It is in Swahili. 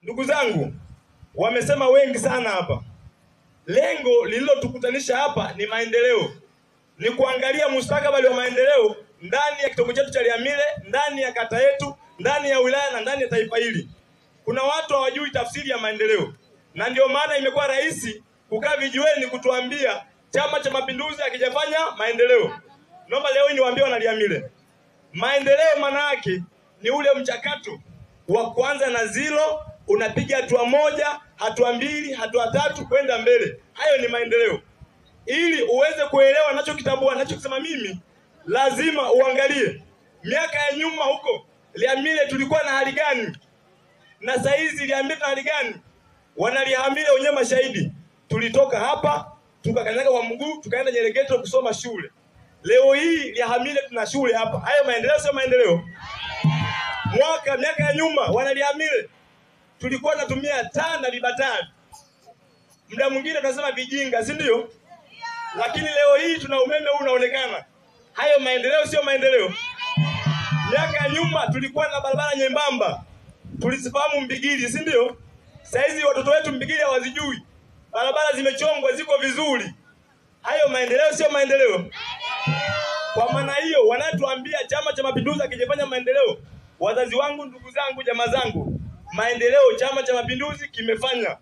Ndugu zangu, wamesema wengi sana hapa. Lengo lililotukutanisha hapa ni maendeleo. Ni kuangalia mustakabali wa maendeleo ndani ya kitongoji chetu cha Liamile, ndani ya kata yetu, ndani ya wilaya na ndani ya taifa hili. Kuna watu hawajui tafsiri ya maendeleo. Na ndio maana imekuwa rahisi kukaa vijiweni kutuambia Chama cha Mapinduzi hakijafanya maendeleo. Naomba leo niwaambie wana Liamile. Maendeleo maana yake ni ule mchakato wa kuanza na zero, unapiga hatua moja, hatua mbili, hatua tatu kwenda mbele. Hayo ni maendeleo. Ili uweze kuelewa ninachokitambua, ninachokisema mimi, lazima uangalie miaka ya nyuma huko Liamile tulikuwa na hali gani, na sasa hizi Liamile tuna hali gani. Wana Liamile wenyewe mashahidi. Tulitoka hapa tukakanyaga kwa mguu tukaenda Nyeregeto kusoma shule. Leo hii Liamile tuna shule hapa. Hayo maendeleo sio maendeleo? Miaka ya nyuma wana Liamile tulikuwa tunatumia taa na vibatari. Muda mwingine tunasema vijinga, si ndio? Lakini leo hii tuna umeme huu unaonekana. Hayo maendeleo sio maendeleo? Miaka ya nyuma tulikuwa na barabara nyembamba. Tulisifahamu Mbigili, si ndio? Sasa hizi watoto wetu Mbigili hawazijui. Barabara zimechongwa ziko vizuri. Hayo maendeleo sio maendeleo? Kwa maana hiyo wanatuambia Chama cha Mapinduzi hakijafanya maendeleo. Wazazi wangu, ndugu zangu, jamaa zangu, maendeleo Chama cha Mapinduzi kimefanya.